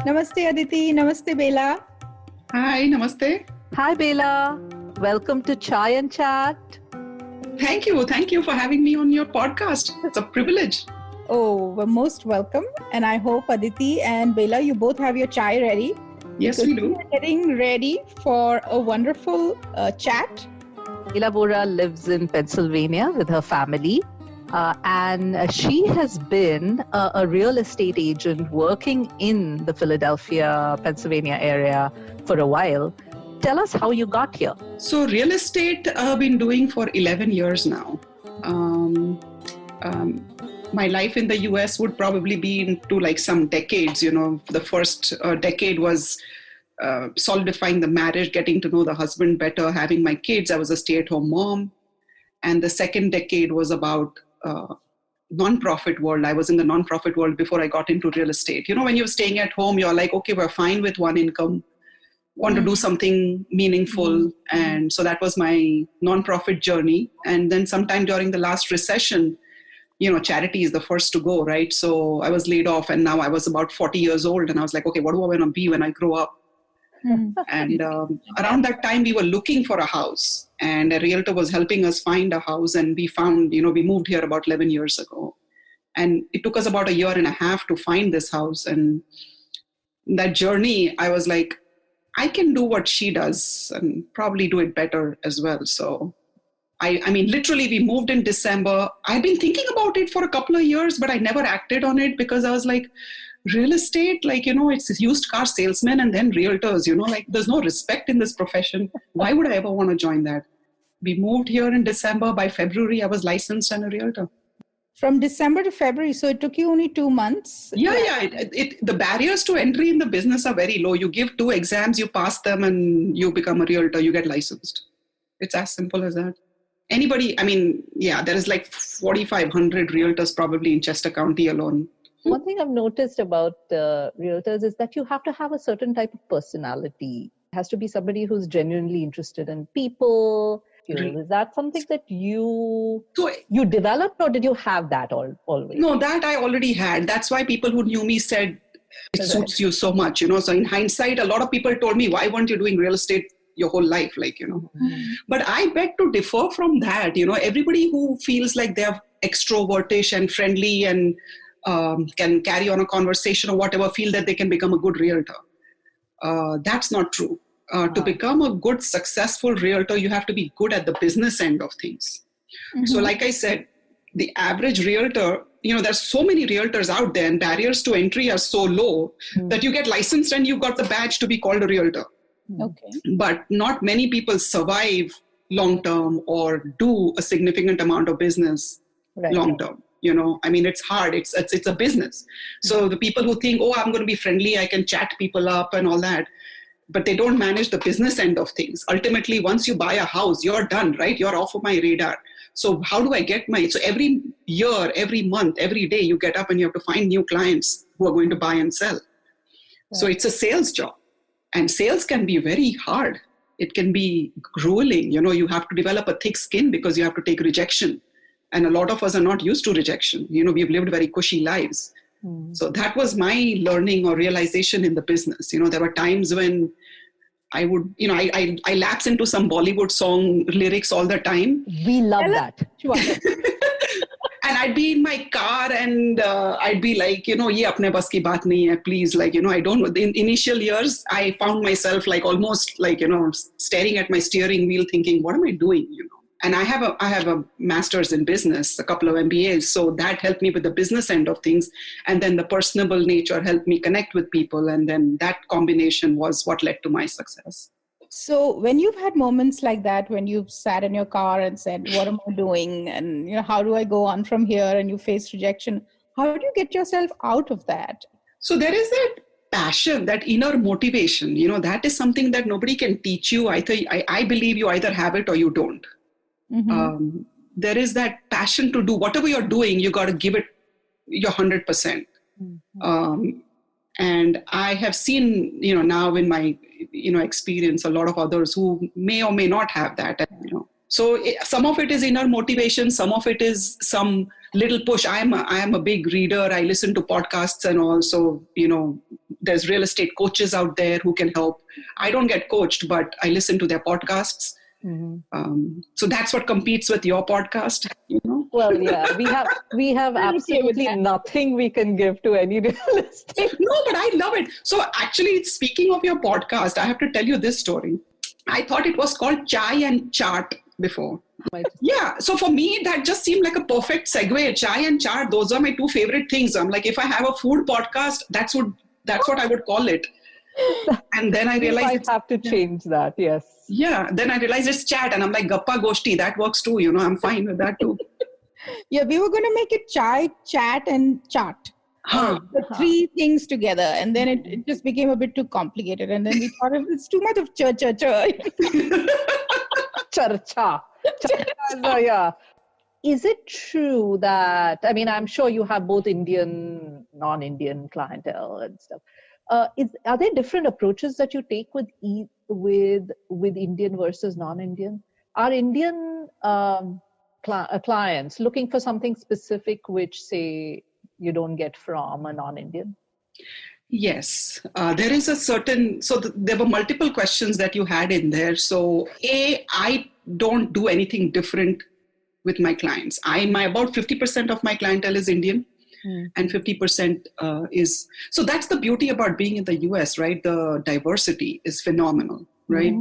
Namaste Aditi, Namaste Bela. Hi, Namaste. Hi Bela, welcome to Chai and Chat. Thank you for having me on your podcast. It's a privilege. Oh, we're most welcome. And I hope Aditi and Bela, you both have your chai ready. Yes, we do. We're getting ready for a wonderful chat. Bela Bora lives in Pennsylvania with her family. And she has been a real estate agent working in the Philadelphia, Pennsylvania area for a while. Tell us how you got here. So real estate I've been doing for 11 years now. My life in the US would probably be into like some decades. The first decade was solidifying the marriage, getting to know the husband better, having my kids. I was a stay-at-home mom. And the second decade was about non-profit world. I was in the non-profit world before I got into real estate. When you're staying at home, you're like, okay, we're fine with one income, want to do something meaningful. And so that was my non-profit journey. And then sometime during the last recession, charity is the first to go, right? So I was laid off and now I was about 40 years old and I was like, okay, what do I want to be when I grow up? And around that time, we were looking for a house and a realtor was helping us find a house. And we found, we moved here about 11 years ago. And it took us about a year and a half to find this house. And that journey, I was like, I can do what she does and probably do it better as well. So I mean, literally, we moved in December. I've been thinking about it for a couple of years, but I never acted on it because I was like, real estate, it's used car salesmen and then realtors, there's no respect in this profession. Why would I ever want to join that? We moved here in December. By February, I was licensed and a realtor. From December to February, so it took you only 2 months? Yeah. The barriers to entry in the business are very low. You give 2 exams, you pass them and you become a realtor, you get licensed. It's as simple as that. Anybody, there is like 4,500 realtors probably in Chester County alone. One thing I've noticed about realtors is that you have to have a certain type of personality. It has to be somebody who's genuinely interested in people. Is that something that you developed or did you have that always? No, that I already had. That's why people who knew me said it suits you so much, So in hindsight, a lot of people told me, why weren't you doing real estate your whole life? But I beg to differ from that. Everybody who feels like they're extrovertish and friendly and can carry on a conversation or whatever, feel that they can become a good realtor. That's not true. To become a good, successful realtor, you have to be good at the business end of things. So like I said, the average realtor, there's so many realtors out there and barriers to entry are so low that you get licensed and you've got the badge to be called a realtor. Okay. But not many people survive long-term or do a significant amount of business long-term. It's hard. It's a business. So the people who think, I'm going to be friendly, I can chat people up and all that, but they don't manage the business end of things. Ultimately, once you buy a house, you're done, right? You're off of my radar. So how do I get so every year, every month, every day, you get up and you have to find new clients who are going to buy and sell. Right. So it's a sales job. And sales can be very hard. It can be grueling. You have to develop a thick skin because you have to take rejection. And a lot of us are not used to rejection. We've lived very cushy lives. So that was my learning or realization in the business. There were times when I would, I lapse into some Bollywood song lyrics all the time. We love that. And I'd be in my car and I'd be like, ye apne bas ki baat nahi hai, please. I don't, in initial years, I found myself almost staring at my steering wheel thinking, what am I doing, And I have a master's in business, a couple of MBAs. So that helped me with the business end of things. And then the personable nature helped me connect with people. And then that combination was what led to my success. So when you've had moments like that, when you've sat in your car and said, what am I doing? And how do I go on from here? And you face rejection. How do you get yourself out of that? So there is that passion, that inner motivation, that is something that nobody can teach you. I believe you either have it or you don't. Mm-hmm. There is that passion to do whatever you're doing. You got to give it your 100%. Mm-hmm. And I have seen, now in my, experience, a lot of others who may or may not have that, So some of it is inner motivation. Some of it is some little push. I am a big reader. I listen to podcasts and all. So, there's real estate coaches out there who can help. I don't get coached, but I listen to their podcasts. So that's what competes with your podcast, you know? Well, yeah, we have absolutely nothing we can give to any real estate. No, but I love it. So actually, speaking of your podcast, I have to tell you this story. I thought it was called Chai and Chart before. Yeah. So for me, that just seemed like a perfect segue. Chai and Chart, those are my two favorite things. I'm like, if I have a food podcast, that's what I would call it. And then I realized I have to change that. Yes. Yeah. Then I realized it's chat, and I'm like, Gappa Goshti, that works too. You know, I'm fine with that too. Yeah, we were going to make it Chai, Chat, and Chart. The three things together, and then it just became a bit too complicated, and then we thought it's too much of cha. Charcha. Yeah. Is it true that, I mean, I'm sure you have both Indian, non-Indian clientele and stuff. Are there different approaches that you take with Indian versus non-Indian? Are Indian clients looking for something specific which, say, you don't get from a non-Indian? Yes, there is a certain, there were multiple questions that you had in there. So I don't do anything different with my clients. About 50% of my clientele is Indian and 50% is, so that's the beauty about being in the US, right? The diversity is phenomenal, right?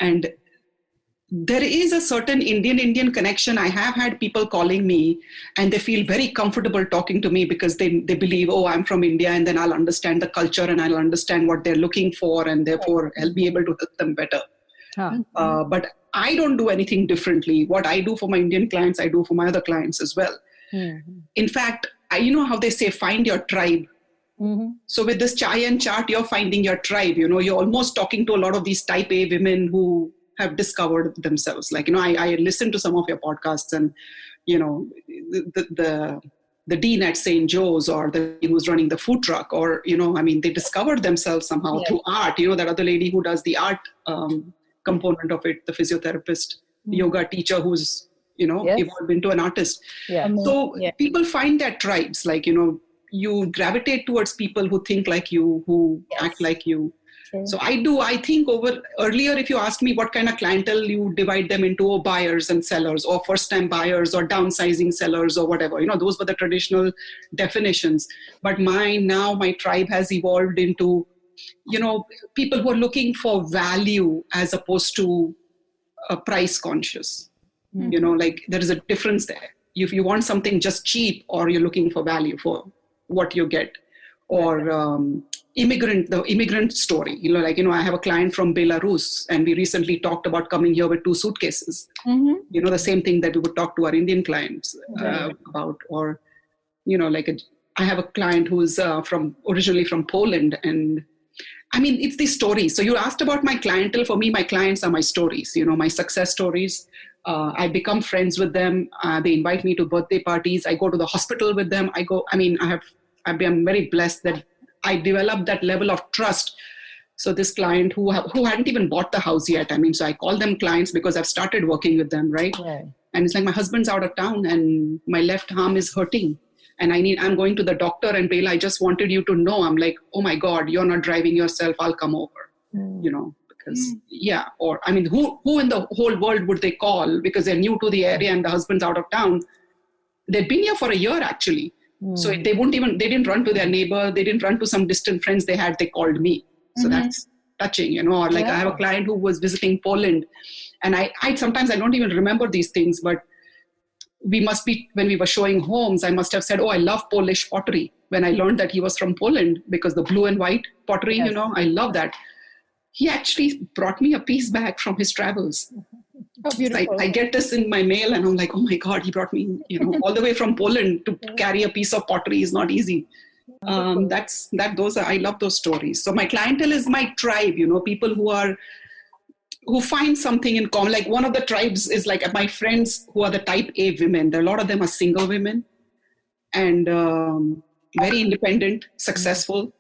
And there is a certain Indian connection. I have had people calling me and they feel very comfortable talking to me because they believe, oh, I'm from India, and then I'll understand the culture and I'll understand what they're looking for, and therefore I'll be able to help them better. But I don't do anything differently. What I do for my Indian clients, I do for my other clients as well. In fact, you know how they say, find your tribe. So with this Chai and Chart, you're finding your tribe. You know, you're almost talking to a lot of these type A women who have discovered themselves. Like, you know, I listen to some of your podcasts, and, you know, the dean at St. Joe's, or the who's running the food truck, or, you know, I mean, they discovered themselves somehow through art. You know, that other lady who does the art component of it, the physiotherapist, yoga teacher who's, you know, evolved into an artist. So people find their tribes, like, you know, you gravitate towards people who think like you, who act like you. So I think earlier, if you asked me what kind of clientele, you divide them into buyers and sellers, or first-time buyers, or downsizing sellers, or whatever. You know, those were the traditional definitions. But my tribe has evolved into, you know, people who are looking for value as opposed to price conscious. You know, like there is a difference there. If you want something just cheap, or you're looking for value for what you get, or the immigrant story. You know, like, you know, I have a client from Belarus, and we recently talked about coming here with 2 suitcases. You know, the same thing that we would talk to our Indian clients about. Or, you know, like I have a client who's originally from Poland, and I mean, it's these stories. So you asked about my clientele. For me, my clients are my stories, you know, my success stories. I become friends with them. They invite me to birthday parties. I go to the hospital with them. I'm very blessed that I developed that level of trust. So this client who hadn't even bought the house yet, I mean, so I call them clients because I've started working with them, right? And it's like, my husband's out of town and my left arm is hurting, and I'm going to the doctor, and Bela, I just wanted you to know. I'm like, oh my God, you're not driving yourself. I'll come over, you know, because or I mean, who in the whole world would they call because they're new to the area and the husband's out of town? They'd been here for a year actually. So they didn't run to their neighbor. They didn't run to some distant friends they had. They called me. So that's touching, you know. Or like I have a client who was visiting Poland, and I sometimes I don't even remember these things, but when we were showing homes, I must have said, oh, I love Polish pottery, when I learned that he was from Poland, because the blue and white pottery, you know, I love that. He actually brought me a piece back from his travels. Oh, beautiful. I get this in my mail, and I'm like, oh my God, he brought me, you know, all the way from Poland to carry a piece of pottery is not easy. I love those stories. So my clientele is my tribe, you know, people who find something in common. Like one of the tribes is like my friends who are the type A women. A lot of them are single women and very independent, successful.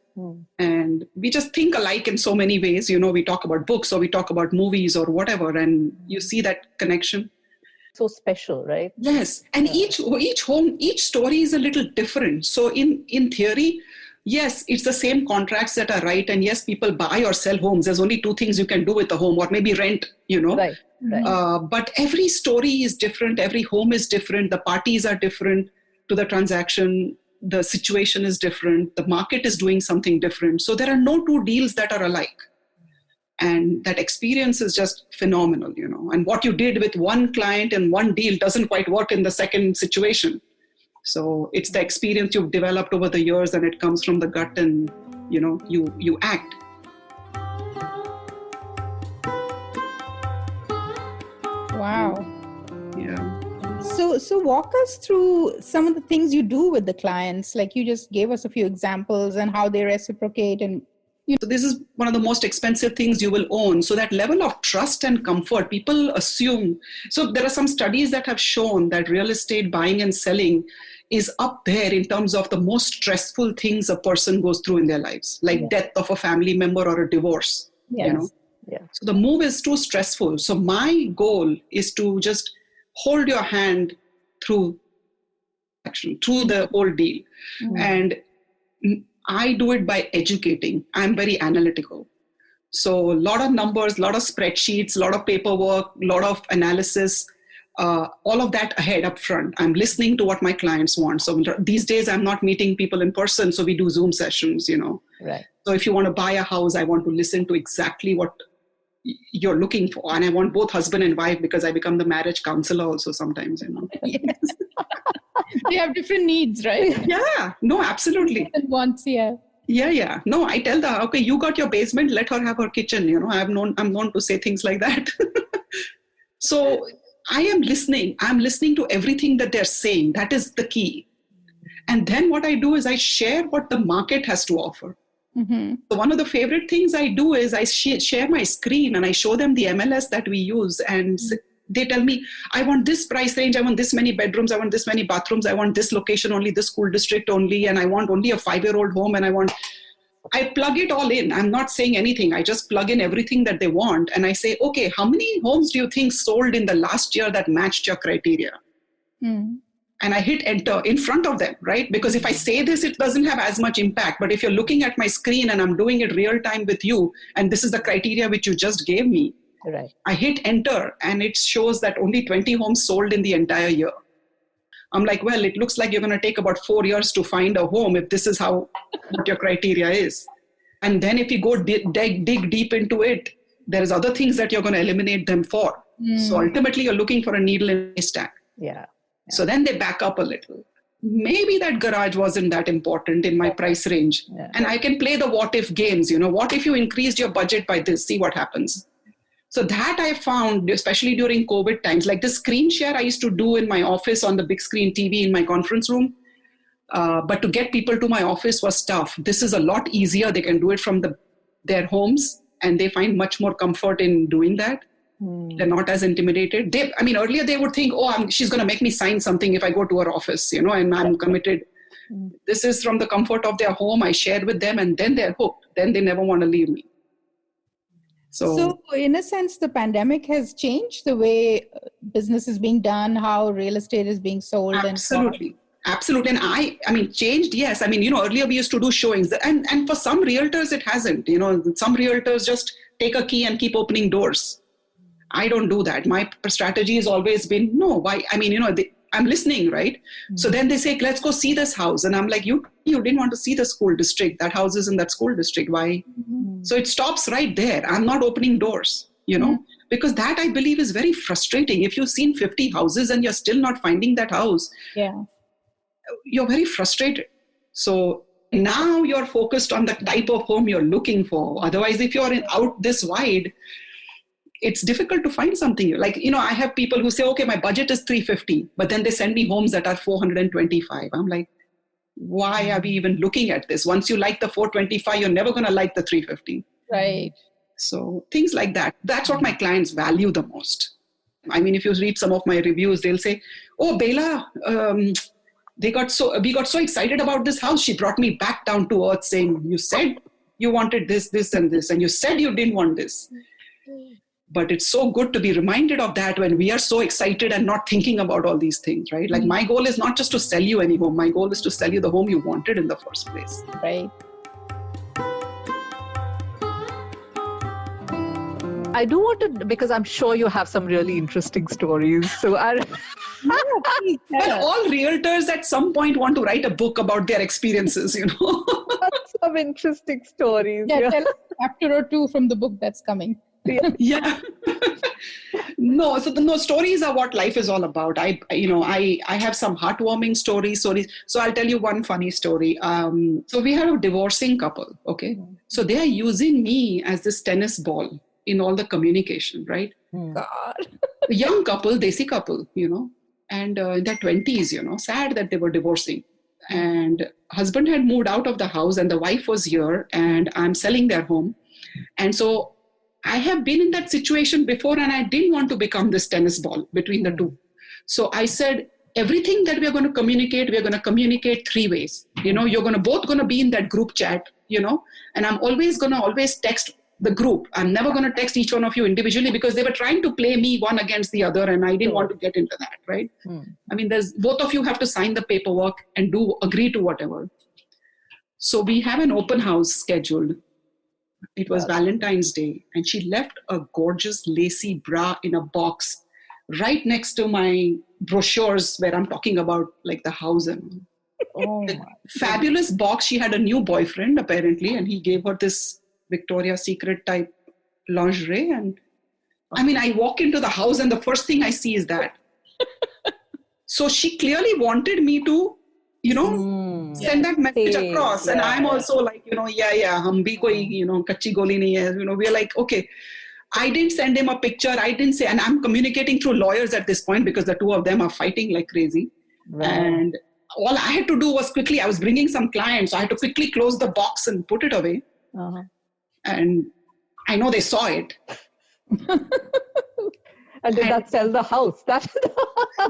And we just think alike in so many ways. You know, we talk about books, or we talk about movies, or whatever, and you see that connection. So special, right? Yes. And each story is a little different. So in theory, yes, it's the same contracts that are right. And yes, people buy or sell homes. There's only two things you can do with a home, or maybe rent, Right. But every story is different. Every home is different. The parties are different to the transaction. The situation is different. The market is doing something different. So there are no two deals that are alike. And that experience is just phenomenal, And what you did with one client and one deal doesn't quite work in the second situation. So it's the experience you've developed over the years, and it comes from the gut, and you act. Wow. Yeah. So walk us through some of the things you do with the clients. Like you just gave us a few examples and how they reciprocate. And so this is one of the most expensive things you will own. So that level of trust and comfort, people assume. So there are some studies that have shown that real estate buying and selling is up there in terms of the most stressful things a person goes through in their lives, like death of a family member or a divorce. yes. Yeah. So the move is too stressful. So my goal is to just hold your hand through action, through the whole deal. Mm. And I do it by educating. I'm very analytical. So a lot of numbers, a lot of spreadsheets, a lot of paperwork, a lot of analysis, all of that ahead up front. I'm listening to what my clients want. So these days I'm not meeting people in person. So we do Zoom sessions, Right. So if you want to buy a house, I want to listen to exactly what you're looking for. And I want both husband and wife, because I become the marriage counselor also sometimes, Yes. They have different needs, right? Yeah, no, absolutely. Different wants, yeah. Yeah. No, I tell her, okay, you got your basement, let her have her kitchen. I'm known to say things like that. So I am listening. I'm listening to everything that they're saying. That is the key. And then what I do is I share what the market has to offer. Mm-hmm. So one of the favorite things I do is I share my screen and I show them the MLS that we use, and they tell me, I want this price range, I want this many bedrooms, I want this many bathrooms, I want this location only, this school district only, and I want only a 5-year-old home, and I plug it all in. I'm not saying anything. I just plug in everything that they want, and I say, okay, how many homes do you think sold in the last year that matched your criteria? Mm. And I hit enter in front of them, right? Because if I say this, it doesn't have as much impact. But if you're looking at my screen and I'm doing it real time with you, and this is the criteria which you just gave me, Right. I hit enter and it shows that only 20 homes sold in the entire year. I'm like, well, it looks like you're going to take about 4 years to find a home if this is what your criteria is. And then if you go dig deep into it, there's other things that you're going to eliminate them for. Mm. So ultimately, you're looking for a needle in a haystack. Yeah. So then they back up a little. Maybe that garage wasn't that important in my price range. Yeah. And I can play the what if games. What if you increased your budget by this? See what happens. So that I found, especially during COVID times, like the screen share I used to do in my office on the big screen TV in my conference room. But to get people to my office was tough. This is a lot easier. They can do it from their homes, and they find much more comfort in doing that. They're not as intimidated. Earlier they would think, she's going to make me sign something if I go to her office, and I'm committed. This is from the comfort of their home. I share with them, and then they're hooked. Then they never want to leave me. So in a sense, the pandemic has changed the way business is being done, how real estate is being sold. Absolutely. Absolutely. And I mean, changed, yes. Earlier we used to do showings, and for some realtors, it hasn't. Some realtors just take a key and keep opening doors. I don't do that. My strategy has always been, no, why? I'm listening, right? Mm-hmm. So then they say, let's go see this house. And I'm like, you didn't want to see the school district. That house is in that school district. Why? Mm-hmm. So it stops right there. I'm not opening doors, because that I believe is very frustrating. If you've seen 50 houses and you're still not finding that house, you're very frustrated. So now you're focused on the type of home you're looking for. Otherwise, if you're out this wide, it's difficult to find something. Like, I have people who say, okay, my budget is 350, but then they send me homes that are 425. I'm like, why are we even looking at this? Once you like the 425, you're never going to like the 350. Right. So things like that. That's what my clients value the most. If you read some of my reviews, they'll say, oh, Bela, we got so excited about this house. She brought me back down to earth saying, you said you wanted this, this, and this, and you said you didn't want this. But it's so good to be reminded of that when we are so excited and not thinking about all these things, right? Like my goal is not just to sell you any home. My goal is to sell you the home you wanted in the first place. Right. I do want to, because I'm sure you have some really interesting stories. So Please tell Well, us. all realtors at some point want to write a book about their experiences, you know. some interesting stories. Yeah, tell us a chapter or two from the book that's coming. Yeah. No, stories are what life is all about. I have some heartwarming stories. So I'll tell you one funny story. So we have a divorcing couple. Okay. So they are using me as this tennis ball in all the communication, right? God. A young couple, desi couple, you know, and in their 20s, you know, sad that they were divorcing. And husband had moved out of the house and the wife was here and I'm selling their home. And so I have been in that situation before and I didn't want to become this tennis ball between the two. So I said, everything that we're going to communicate 3 ways. You know, you're both going to be in that group chat, you know, and I'm always going to text the group. I'm never going to text each one of you individually because they were trying to play me one against the other and I didn't want to get into that, right? I mean, both of you have to sign the paperwork and agree to whatever. So we have an open house scheduled. It was Valentine's Day and she left a gorgeous lacy bra in a box right next to my brochures where I'm talking about like the house and fabulous box. She had a new boyfriend apparently and he gave her this Victoria's Secret type lingerie. And I mean, I walk into the house and the first thing I see is that. So she clearly wanted me to, you know, send that message across. And I'm also like, you know, hum bhi koi, you know, kachi goli nahi hai. You know, we're like, okay. I didn't send him a picture. I didn't say, and I'm communicating through lawyers at this point because the two of them are fighting like crazy. Right. And all I had to do was quickly, I was bringing some clients. So I had to quickly close the box and put it away. And I know they saw it. And did that sell the house?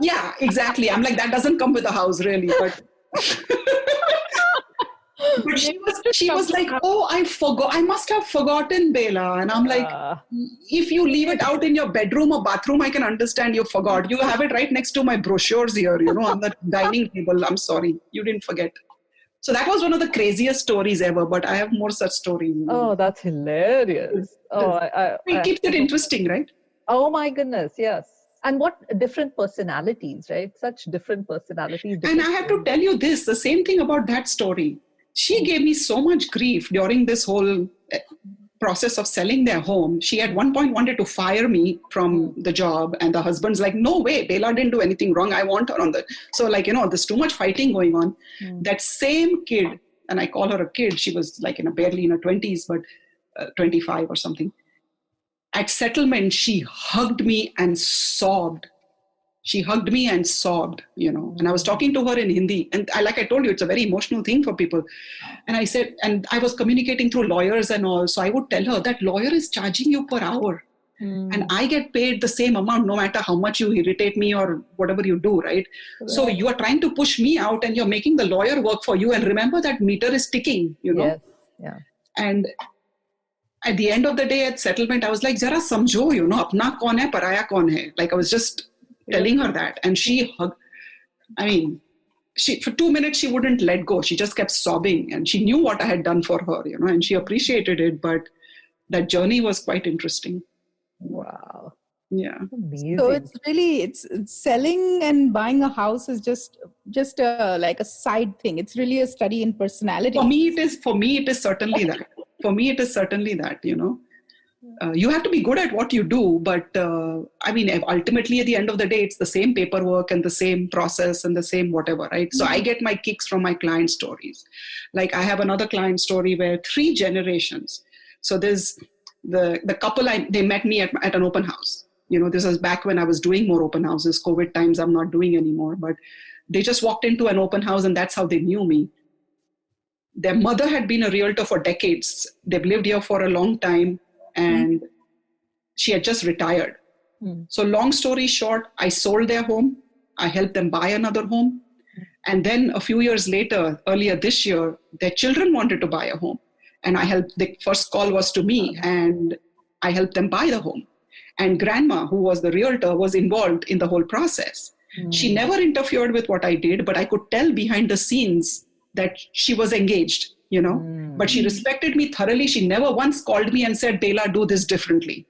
Yeah, exactly. I'm like, that doesn't come with a house really, but but she was like, oh, I must have forgotten, Bela. And I'm like, if you leave it out in your bedroom or bathroom, I can understand you forgot. You have it right next to my brochures here, you know, on the dining table. I'm sorry, you didn't forget. So that was one of the craziest stories ever, but I have more such stories. Oh, that's hilarious. It keeps it interesting, right? Oh my goodness, yes. And what different personalities, right? Such different personalities. And I have to tell you this, the same thing about that story. She gave me so much grief during this whole process of selling their home. She at one point wanted to fire me from the job and the husband's like, no way, Bela didn't do anything wrong. I want her on the... So like, you know, there's too much fighting going on. That same kid, and I call her a kid, she was like barely in her 20s, but 25 or something. At settlement, she hugged me and sobbed. She hugged me and sobbed, you know, and I was talking to her in Hindi. And like I told you, it's a very emotional thing for people. And I said, and I was communicating through lawyers and all. So I would tell her that lawyer is charging you per hour. And I get paid the same amount, no matter how much you irritate me or whatever you do, right? So you are trying to push me out and you're making the lawyer work for you. And remember that meter is ticking, you know? Yes. Yeah. And at the end of the day at settlement, I was like, Jara samjho, you know, apna kaun hai, paraya kaun hai. Like I was just telling her that. And she hugged, I mean, for 2 minutes, she wouldn't let go. She just kept sobbing and she knew what I had done for her, you know, and she appreciated it. But that journey was quite interesting. Wow. Yeah. Amazing. So it's selling and buying a house is just like a side thing. It's really a study in personality. For me, it is certainly that. For me, it is certainly that, you know. You have to be good at what you do, but I mean, ultimately at the end of the day, it's the same paperwork and the same process and the same whatever, right? So I get my kicks from my client stories. Like I have another client story where 3 generations. So there's the couple, they met me at an open house. You know, this was back when I was doing more open houses. COVID times, I'm not doing anymore, but they just walked into an open house and that's how they knew me. Their mother had been a realtor for decades. They've lived here for a long time. And she had just retired. So long story short, I sold their home. I helped them buy another home. And then a few years later, earlier this year, their children wanted to buy a home. And the first call was to me and I helped them buy the home. And grandma, who was the realtor, was involved in the whole process. She never interfered with what I did, but I could tell behind the scenes that she was engaged, but she respected me thoroughly. She never once called me and said, Bela, do this differently,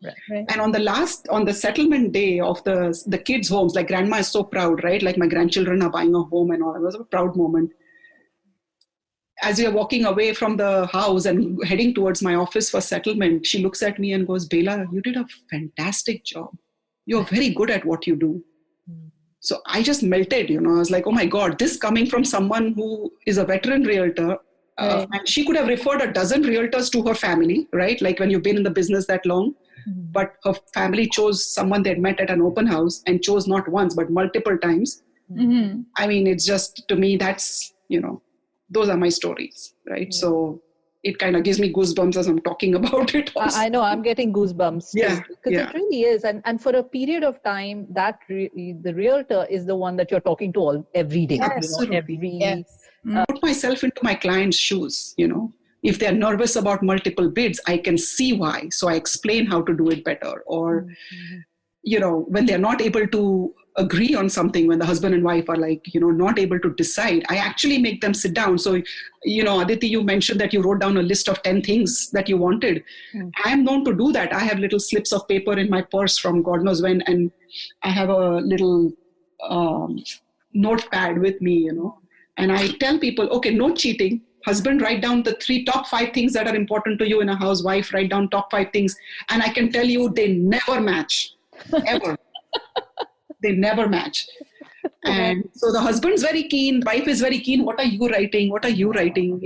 Right. And on the settlement day of the kids' homes, like grandma is so proud, right? Like my grandchildren are buying a home and all. It was a proud moment. As we are walking away from the house and heading towards my office for settlement, she looks at me and goes, Bela, you did a fantastic job. You're very good at what you do. So I just melted, I was like, oh my God, this coming from someone who is a veteran realtor. And she could have referred a dozen realtors to her family, right? Like when you've been in the business that long. But her family chose someone they'd met at an open house and chose not once, but multiple times. I mean, it's just, to me, that's, those are my stories, right? Yeah. So it kind of gives me goosebumps as I'm talking about it also. I know, I'm getting goosebumps. Yeah. Because it really is. And for a period of time, the realtor is the one that you're talking to every day. Absolutely. Put myself into my clients' shoes, If they're nervous about multiple bids, I can see why. So I explain how to do it better. Or, when they're not able to agree on something, when the husband and wife are like, not able to decide, I actually make them sit down. So, Aditi, you mentioned that you wrote down a list of 10 things that you wanted. I am known to do that. I have little slips of paper in my purse from God knows when, and I have a little notepad with me, and I tell people, okay, no cheating. Husband, write down the top 5 things that are important to you in a house. Wife, write down top 5 things. And I can tell you they never match, ever. They never match. And so the husband's very keen, wife is very keen. What are you writing? What are you writing?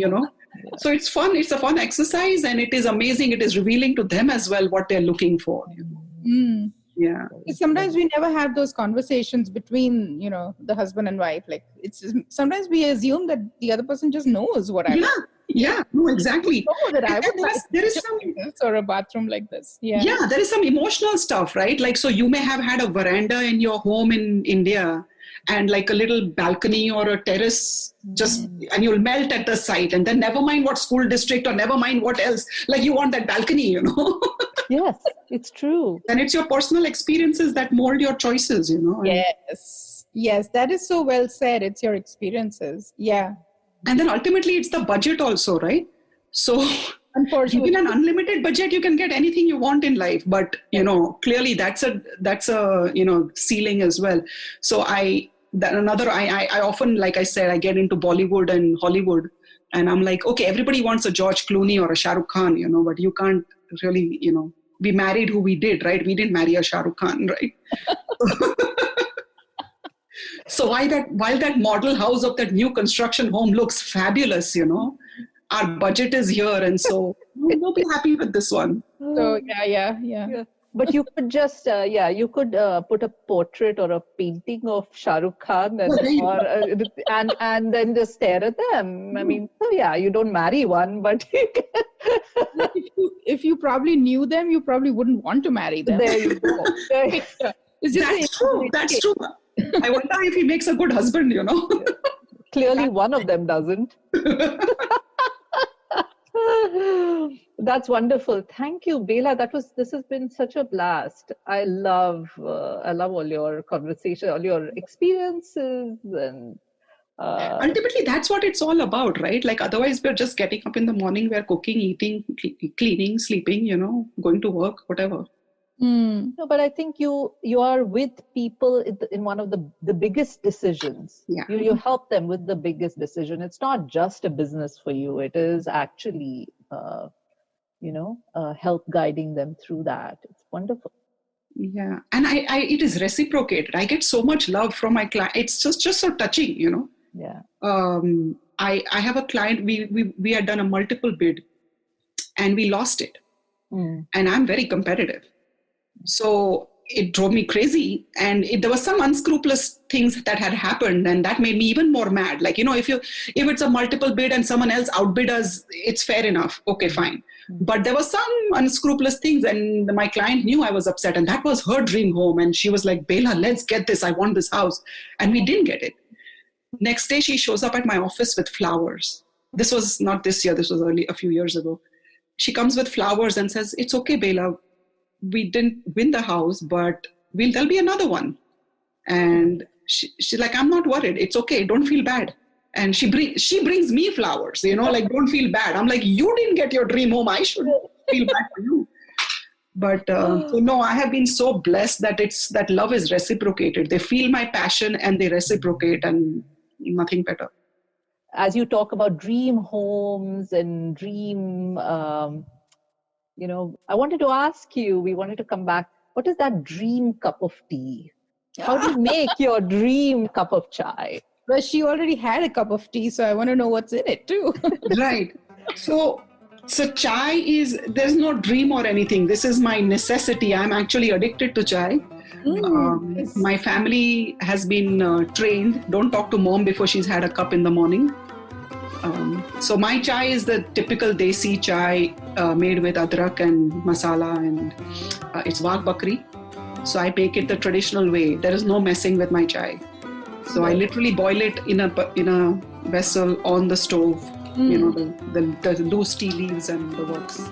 So it's fun. It's a fun exercise, and it is amazing. It is revealing to them as well what they're looking for. Yeah. Sometimes we never have those conversations between, the husband and wife. Like sometimes we assume that the other person just knows what I want. Yeah, no, exactly. That I would like there is some like this or a bathroom like this. Yeah, there is some emotional stuff, right? Like, so you may have had a veranda in your home in India and like a little balcony or a terrace and you'll melt at the sight, and then never mind what school district or never mind what else, like you want that balcony, Yes, it's true. And it's your personal experiences that mold your choices, Yes, that is so well said. It's your experiences. Yeah. And then ultimately it's the budget also, right? So unfortunately, given an unlimited budget, you can get anything you want in life. But, clearly that's a ceiling as well. So I often, like I said, I get into Bollywood and Hollywood, and I'm like, okay, everybody wants a George Clooney or a Shah Rukh Khan, but you can't really, we married who we did, right? We didn't marry a Shah Rukh Khan, right? So while that model house of that new construction home looks fabulous, our budget is here, and so we'll be happy with this one. So yeah. But you could just, put a portrait or a painting of Shah Rukh Khan and then just stare at them. I mean, so you don't marry one, but if you probably knew them, you probably wouldn't want to marry them. There you go. That's true. I wonder if he makes a good husband, Clearly one of them doesn't. That's wonderful. Thank you, Bela. This has been such a blast. I love all your conversation, all your experiences, and ultimately that's what it's all about, right? Like otherwise we're just getting up in the morning, we're cooking, eating, cleaning, sleeping, going to work, whatever. No, but I think you are with people in one of the biggest decisions. Yeah. You help them with the biggest decision. It's not just a business for you. It is actually, help guiding them through that. It's wonderful. Yeah. And it is reciprocated. I get so much love from my client. It's just so touching, Yeah. I have a client, we had done a multiple bid and we lost it. And I'm very competitive. So it drove me crazy, and there were some unscrupulous things that had happened, and that made me even more mad. Like, if it's a multiple bid and someone else outbid us, it's fair enough. Okay, fine. But there were some unscrupulous things, and my client knew I was upset, and that was her dream home. And she was like, Bela, let's get this. I want this house. And we didn't get it. Next day, she shows up at my office with flowers. This was not this year. This was a few years ago. She comes with flowers and says, it's okay, Bela. we didn't win the house, but there'll be another one. And she's like, I'm not worried. It's okay. Don't feel bad. And she brings me flowers, like, don't feel bad. I'm like, you didn't get your dream home. I should feel bad for you. But so no, I have been so blessed that love is reciprocated. They feel my passion and they reciprocate, and nothing better. As you talk about dream homes and dream, I wanted to ask you, we wanted to come back, what is that dream cup of tea? How do you make your dream cup of chai? Well, she already had a cup of tea, so I want to know what's in it too. Right. So chai there's no dream or anything. This is my necessity. I'm actually addicted to chai. My family has been trained, don't talk to mom before she's had a cup in the morning. So my chai is the typical desi chai made with adrak and masala, and it's Wagh Bakri. So I make it the traditional way. There is no messing with my chai. So I literally boil it in a vessel on the stove. The loose tea leaves and the works.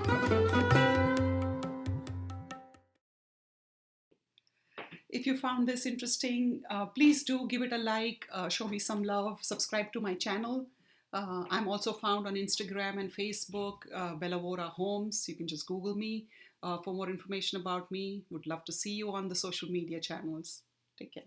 If you found this interesting, please do give it a like, show me some love, subscribe to my channel. I'm also found on Instagram and Facebook, Bellavora Homes. You can just Google me for more information about me. Would love to see you on the social media channels. Take care.